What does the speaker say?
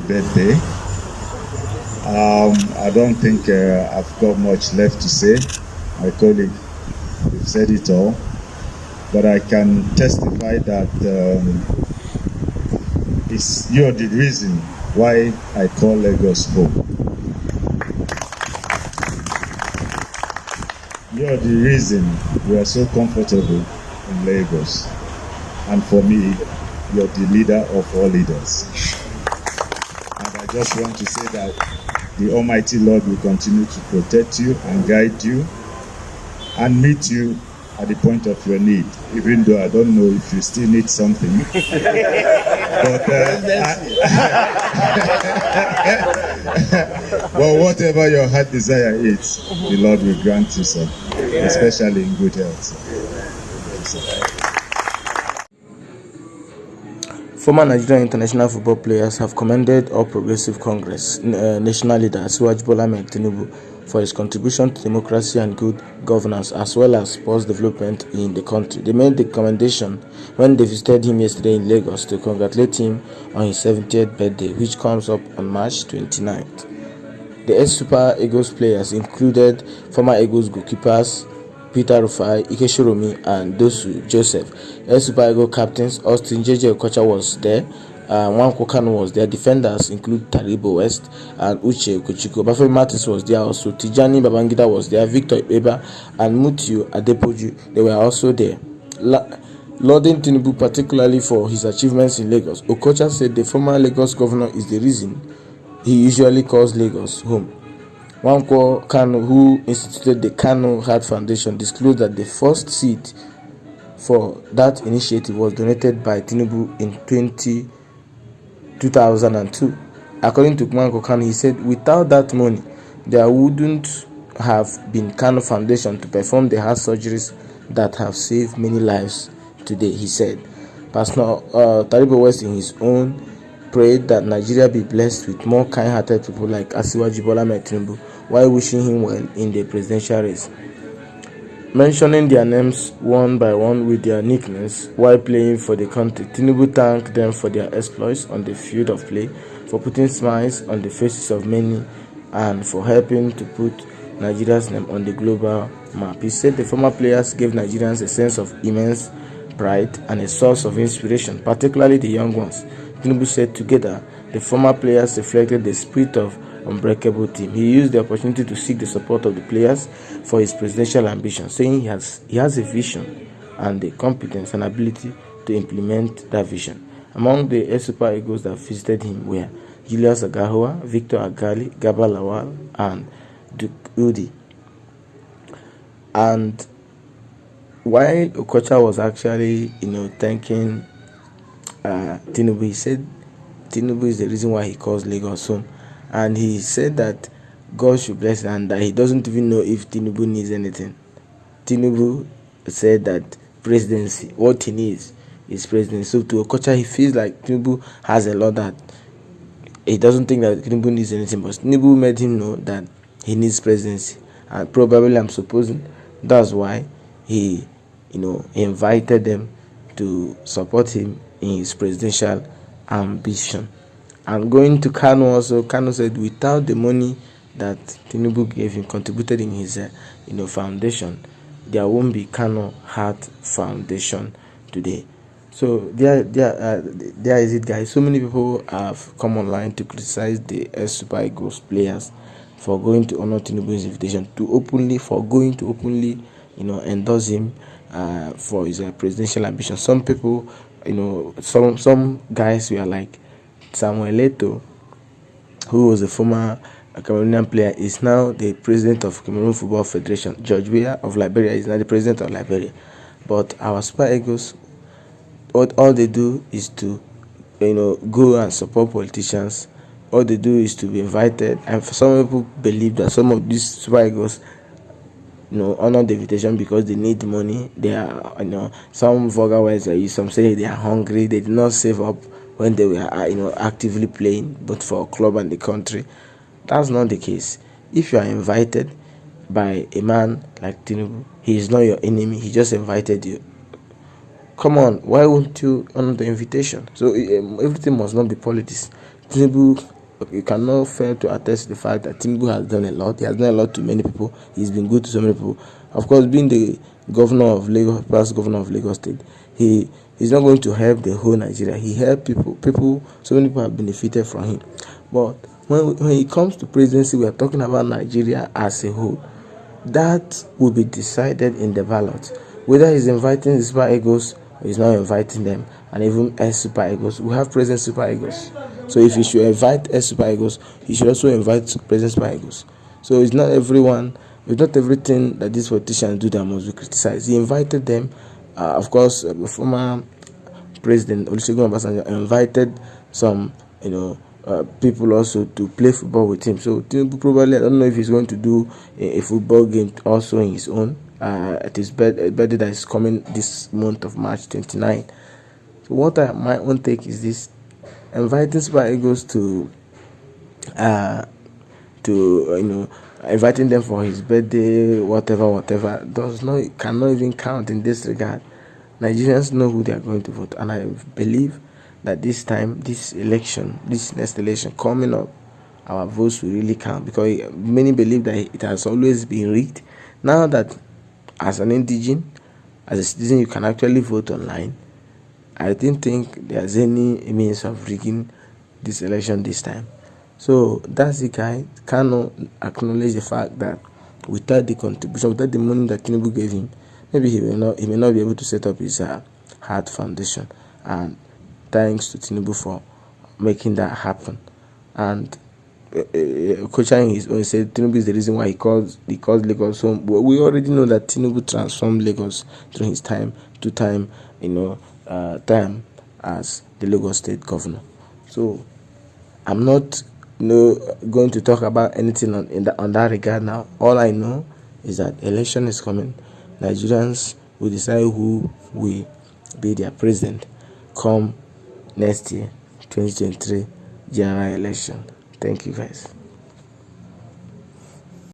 Birthday. I don't think I've got much left to say. My colleague, you've said it all. But I can testify that you're the reason why I call Lagos home. You're the reason we are so comfortable in Lagos. And for me, you're the leader of all leaders. And I just want to say that the Almighty Lord will continue to protect you and guide you and meet you at the point of your need, even though I don't know if you still need something. But well, whatever your heart desire is, the Lord will grant you some, especially in good health. Former Nigerian international football players have commended All Progressive Congress national leader Asiwaju Bola Tinubu for his contribution to democracy and good governance, as well as sports development in the country. They made the commendation when they visited him yesterday in Lagos to congratulate him on his 70th birthday, which comes up on March 29th. The ex-Super Eagles players included former Eagles goalkeepers Peter Rufai, Shorunmu, and Dosu Joseph. Super Eagles captains Austin Okocha was there. Nwankwo Kanu was there. Defenders include Taribo West and Uche, Okechukwu. Obafemi was there also. Tijani, Babangida was there. Victor Ikpeba and Mutiu, Adepoju, they were also there. Lauding Tinubu particularly for his achievements in Lagos. Okocha said the former Lagos governor is the reason he usually calls Lagos home. Nwankwo Kanu, who instituted the Kanu Heart Foundation, disclosed that the first seed for that initiative was donated by Tinubu in 2002. According to Nwankwo Kanu, he said, without that money, there wouldn't have been Kanu Foundation to perform the heart surgeries that have saved many lives today, he said. Pastor Taribo West, in his own, prayed that Nigeria be blessed with more kind-hearted people like Asiwaju Bola Tinubu, while wishing him well in the presidential race. Mentioning their names one by one with their nicknames while playing for the country, Tinubu thanked them for their exploits on the field of play, for putting smiles on the faces of many, and for helping to put Nigeria's name on the global map. He said the former players gave Nigerians a sense of immense pride and a source of inspiration, particularly the young ones. Tinubu said together, the former players reflected the spirit of unbreakable team. He used the opportunity to seek the support of the players for his presidential ambition, saying he has a vision and the competence and ability to implement that vision. Among the Super Eagles that visited him were Julius Agahua, Victor Agali, Gaba Lawal, and Duke Udi. And while Okocha was actually, thanking Tinubu, he said Tinubu is the reason why he calls Lagos home. And he said that God should bless him and that he doesn't even know if Tinubu needs anything. Tinubu said that presidency, what he needs is presidency. So to Okocha, he feels like Tinubu has a lot that he doesn't think that Tinubu needs anything. But Tinubu made him know that he needs presidency. And probably, I'm supposing, that's why he, invited them to support him in his presidential ambition. And going to Kanu also, Kanu said without the money that Tinubu gave him, contributed in his foundation, there won't be Kanu Heart Foundation today. So there is it, guys. So many people have come online to criticize the Super Eagles players for going to honor Tinubu's invitation, for going to openly endorse him for his presidential ambition. Some people, some guys were like, Samuel Eto'o, who was a former Cameroonian player, is now the president of Cameroon Football Federation. George Weah of Liberia is now the president of Liberia. But our Super Eagles, all they do is to, go and support politicians. All they do is to be invited. And for some people believe that some of these Super Eagles, honor the invitation because they need money. They are, some vulgar words are used. Some say they are hungry. They did not save up when they were actively playing both for a club and the country. That's not the case. If you are invited by a man like Tinubu, he is not your enemy, he just invited you. Come on, why won't you honor the invitation? So everything must not be politics. Tinubu you cannot fail to attest to the fact that Tinubu has done a lot. He has done a lot to many people. He's been good to so many people. Of course, being the governor of Lagos, past governor of Lagos State, he's not going to help the whole Nigeria. He helped people. So many people have benefited from him. But when it comes to presidency, we are talking about Nigeria as a whole. That will be decided in the ballot. Whether he's inviting the super egos or he's not inviting them, and even as super egos. We have present super egos. So if he should invite as super egos, he should also invite present super egos. So it's not everything that these politicians do that must be criticized. He invited them. Of course, the former President Olusegun Obasanjo invited some, people also to play football with him. So Tinubu probably, I don't know if he's going to do a football game also in his own at his birthday that is coming this month of March 29. So what my own take is this: inviting Super Eagles to inviting them for his birthday, whatever, cannot even count in this regard. Nigerians know who they are going to vote, and I believe that this time, this next election coming up, our votes will really count, because many believe that it has always been rigged. Now that as an indigene, as a citizen, you can actually vote online, I didn't think there's any means of rigging this election this time. So that's the guy. Kanu acknowledge the fact that without the contribution, without the money that Tinubu gave him, maybe he may not be able to set up his hard foundation. And thanks to Tinubu for making that happen. And Okocha in his own said Tinubu is the reason why he calls Lagos home. But we already know that Tinubu transformed Lagos through his time as the Lagos State governor. So I'm not going to talk about anything on that regard now. All I know is that election is coming. Nigerians will decide who will be their president come next year, 2023 general election. Thank you, guys.